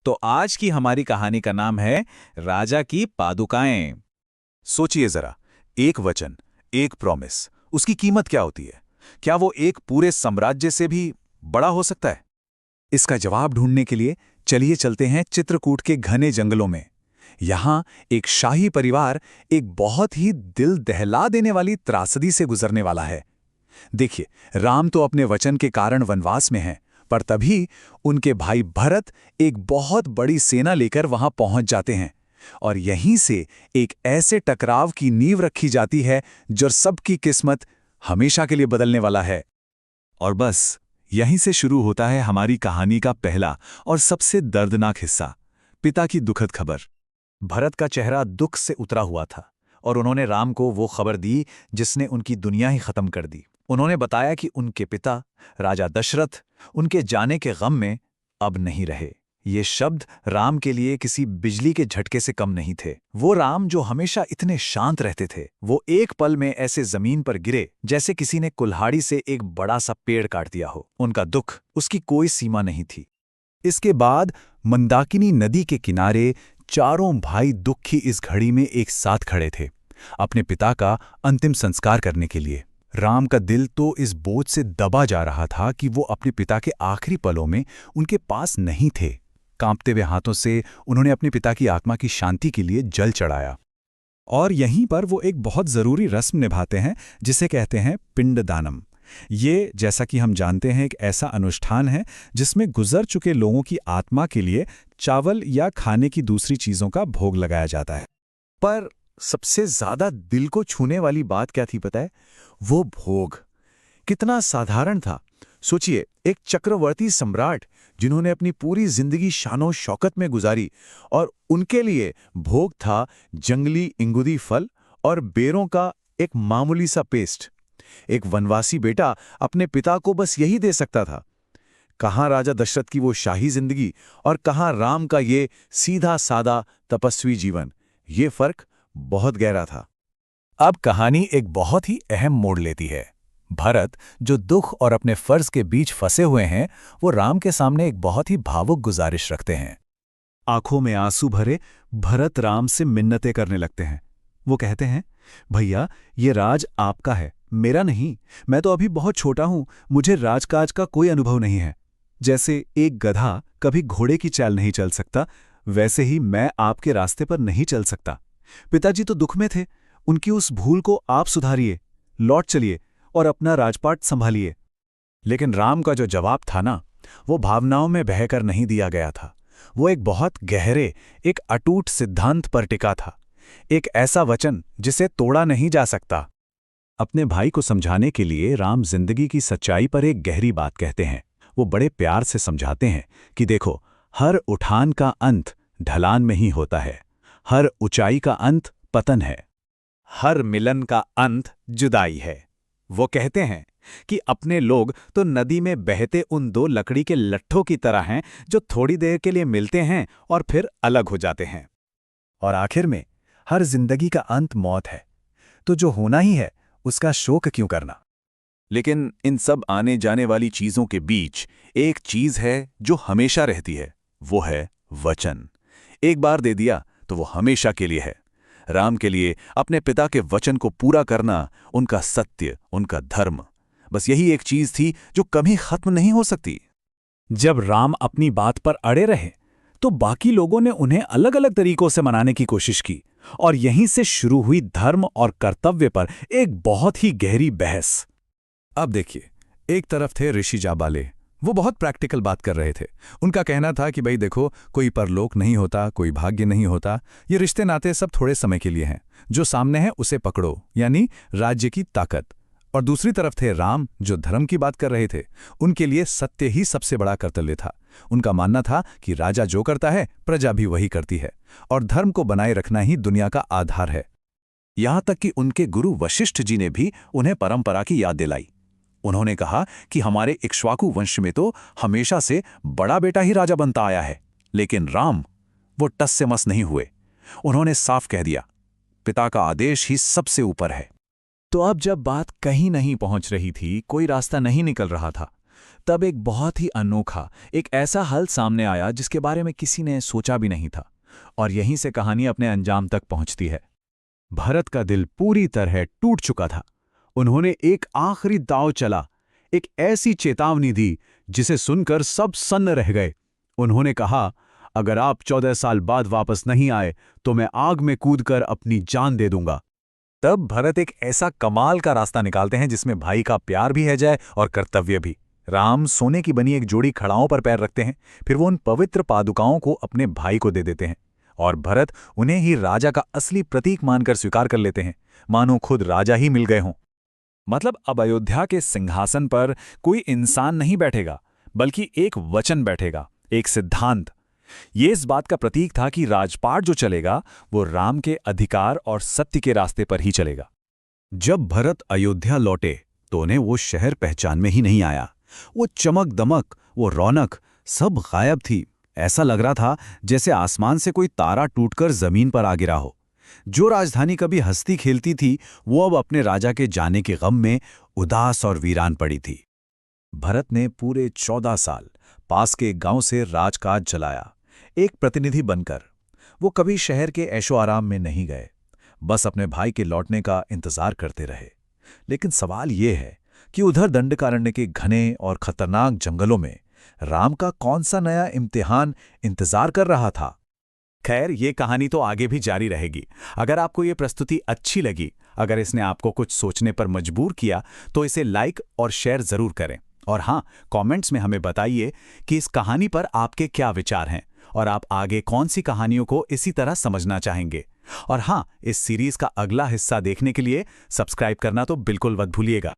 तो आज की हमारी कहानी का नाम है राजा की पादुकाएं। सोचिए जरा, एक वचन, एक प्रॉमिस, उसकी कीमत क्या होती है? क्या वो एक पूरे साम्राज्य से भी बड़ा हो सकता है? इसका जवाब ढूंढने के लिए चलिए चलते हैं चित्रकूट के घने जंगलों में। यहां एक शाही परिवार एक बहुत ही दिल दहला देने वाली त्रासदी से गुजरने वाला है। देखिए, राम तो अपने वचन के कारण वनवास में हैं, पर तभी उनके भाई भरत एक बहुत बड़ी सेना लेकर वहां पहुंच जाते हैं और यहीं से एक ऐसे टकराव की नींव रखी जाती है जो सबकी किस्मत हमेशा के लिए बदलने वाला है। और बस यहीं से शुरू होता है हमारी कहानी का पहला और सबसे दर्दनाक हिस्सा, पिता की दुखद खबर। भरत का चेहरा दुख से उतरा हुआ था और उन्होंने राम को वो खबर दी जिसने उनकी दुनिया ही खत्म कर दी। उन्होंने बताया कि उनके पिता राजा दशरथ उनके जाने के गम में अब नहीं रहे। ये शब्द राम के लिए किसी बिजली के झटके से कम नहीं थे। वो राम जो हमेशा इतने शांत रहते थे, वो एक पल में ऐसे जमीन पर गिरे जैसे किसी ने कुल्हाड़ी से एक बड़ा सा पेड़ काट दिया हो। उनका दुख, उसकी कोई सीमा नहीं थी। इसके बाद मंदाकिनी नदी के किनारे चारों भाई दुख की इस घड़ी में एक साथ खड़े थे, अपने पिता का अंतिम संस्कार करने के लिए। राम का दिल तो इस बोझ से दबा जा रहा था कि वो अपने पिता के आखिरी पलों में उनके पास नहीं थे। कांपते हुए हाथों से उन्होंने अपने पिता की आत्मा की शांति के लिए जल चढ़ाया। और यहीं पर वो एक बहुत जरूरी रस्म निभाते हैं जिसे कहते हैं पिंडदानम। ये, जैसा कि हम जानते हैं, एक ऐसा अनुष्ठान है जिसमें गुजर चुके लोगों की आत्मा के लिए चावल या खाने की दूसरी चीजों का भोग लगाया जाता है। पर सबसे ज्यादा दिल को छूने वाली बात क्या थी पता है? वो भोग कितना साधारण था। सोचिए, एक चक्रवर्ती सम्राट जिन्होंने अपनी पूरी जिंदगी शानो शौकत में गुजारी, और उनके लिए भोग था जंगली इंगुदी फल और बेरों का एक मामूली सा पेस्ट। एक वनवासी बेटा अपने पिता को बस यही दे सकता था। कहाँ राजा दशरथ की वो शाही जिंदगी और कहाँ राम का ये सीधा सादा तपस्वी जीवन। ये फर्क बहुत गहरा था। अब कहानी एक बहुत ही अहम मोड़ लेती है। भरत, जो दुख और अपने फर्ज के बीच फंसे हुए हैं, वो राम के सामने एक बहुत ही भावुक गुजारिश रखते हैं। आंखों में आंसू भरे भरत राम से मिन्नतें करने लगते हैं। वो कहते हैं, भैया, ये राज आपका है, मेरा नहीं। मैं तो अभी बहुत छोटा हूं, मुझे राजकाज का कोई अनुभव नहीं है। जैसे एक गधा कभी घोड़े की चाल नहीं चल सकता, वैसे ही मैं आपके रास्ते पर नहीं चल सकता। पिताजी तो दुख में थे, उनकी उस भूल को आप सुधारिए, लौट चलिए और अपना राजपाट संभालिए। लेकिन राम का जो जवाब था ना, वो भावनाओं में बहकर नहीं दिया गया था। वो एक बहुत गहरे, एक अटूट सिद्धांत पर टिका था। एक ऐसा वचन जिसे तोड़ा नहीं जा सकता। अपने भाई को समझाने के लिए राम जिंदगी की सच्चाई पर एक गहरी बात कहते हैं। वो बड़े प्यार से समझाते हैं कि देखो, हर उठान का अंत ढलान में ही होता है, हर ऊंचाई का अंत पतन है, हर मिलन का अंत जुदाई है। वो कहते हैं कि अपने लोग तो नदी में बहते उन दो लकड़ी के लट्ठों की तरह हैं जो थोड़ी देर के लिए मिलते हैं और फिर अलग हो जाते हैं। और आखिर में हर जिंदगी का अंत मौत है, तो जो होना ही है उसका शोक क्यों करना। लेकिन इन सब आने जाने वाली चीजों के बीच एक चीज है जो हमेशा रहती है, वो है वचन। एक बार दे दिया तो वो हमेशा के लिए है। राम के लिए अपने पिता के वचन को पूरा करना उनका सत्य, उनका धर्म, बस यही एक चीज थी जो कभी खत्म नहीं हो सकती। जब राम अपनी बात पर अड़े रहे तो बाकी लोगों ने उन्हें अलग अलग तरीकों से मनाने की कोशिश की, और यहीं से शुरू हुई धर्म और कर्तव्य पर एक बहुत ही गहरी बहस। अब देखिए, एक तरफ थे ऋषि जाबाले। वो बहुत प्रैक्टिकल बात कर रहे थे। उनका कहना था कि भाई देखो, कोई परलोक नहीं होता, कोई भाग्य नहीं होता, ये रिश्ते नाते सब थोड़े समय के लिए हैं, जो सामने है उसे पकड़ो, यानी राज्य की ताकत। और दूसरी तरफ थे राम, जो धर्म की बात कर रहे थे। उनके लिए सत्य ही सबसे बड़ा कर्तव्य था। उनका मानना था कि राजा जो करता है प्रजा भी वही करती है, और धर्म को बनाए रखना ही दुनिया का आधार है। यहां तक कि उनके गुरु वशिष्ठ जी ने भी उन्हें परंपरा की याद दिलाई। उन्होंने कहा कि हमारे इक्ष्वाकु वंश में तो हमेशा से बड़ा बेटा ही राजा बनता आया है, लेकिन राम, वो टस से मस नहीं हुए। उन्होंने साफ कह दिया, पिता का आदेश ही सबसे ऊपर है। तो अब जब बात कहीं नहीं पहुंच रही थी, कोई रास्ता नहीं निकल रहा था, तब एक बहुत ही अनोखा, एक ऐसा हल सामने आया जिसके बारे में किसी ने सोचा भी नहीं था, और यहीं से कहानी अपने अंजाम तक पहुंचती है। भरत का दिल पूरी तरह टूट चुका था। उन्होंने एक आखिरी दांव चला, एक ऐसी चेतावनी दी जिसे सुनकर सब सन्न रह गए। उन्होंने कहा, अगर आप 14 साल बाद वापस नहीं आए तो मैं आग में कूदकर अपनी जान दे दूंगा। तब भरत एक ऐसा कमाल का रास्ता निकालते हैं जिसमें भाई का प्यार भी है जाए और कर्तव्य भी। राम सोने की बनी एक जोड़ी खड़ाओं पर पैर रखते हैं, फिर वो उन पवित्र पादुकाओं को अपने भाई को दे देते हैं, और भरत उन्हें ही राजा का असली प्रतीक मानकर स्वीकार कर लेते हैं, मानो खुद राजा ही मिल गए हों। मतलब अब अयोध्या के सिंहासन पर कोई इंसान नहीं बैठेगा, बल्कि एक वचन बैठेगा, एक सिद्धांत। ये इस बात का प्रतीक था कि राजपाट जो चलेगा वो राम के अधिकार और सत्य के रास्ते पर ही चलेगा। जब भरत अयोध्या लौटे तो उन्हें वो शहर पहचान में ही नहीं आया। वो चमक दमक, वो रौनक सब गायब थी। ऐसा लग रहा था जैसे आसमान से कोई तारा टूटकर जमीन पर आ गिरा हो। जो राजधानी कभी हंसती खेलती थी वो अब अपने राजा के जाने के गम में उदास और वीरान पड़ी थी। भरत ने पूरे 14 साल पास के गांव से राजकाज चलाया, एक प्रतिनिधि बनकर। वो कभी शहर के ऐशो आराम में नहीं गए, बस अपने भाई के लौटने का इंतजार करते रहे। लेकिन सवाल ये है कि उधर दंडकारण्य के घने और खतरनाक जंगलों में राम का कौन सा नया इम्तिहान इंतजार कर रहा था। खैर, ये कहानी तो आगे भी जारी रहेगी। अगर आपको ये प्रस्तुति अच्छी लगी, अगर इसने आपको कुछ सोचने पर मजबूर किया, तो इसे लाइक और शेयर जरूर करें। और हाँ, कमेंट्स में हमें बताइए कि इस कहानी पर आपके क्या विचार हैं और आप आगे कौन सी कहानियों को इसी तरह समझना चाहेंगे। और हाँ, इस सीरीज का अगला हिस्सा देखने के लिए सब्सक्राइब करना तो बिल्कुल मत भूलिएगा।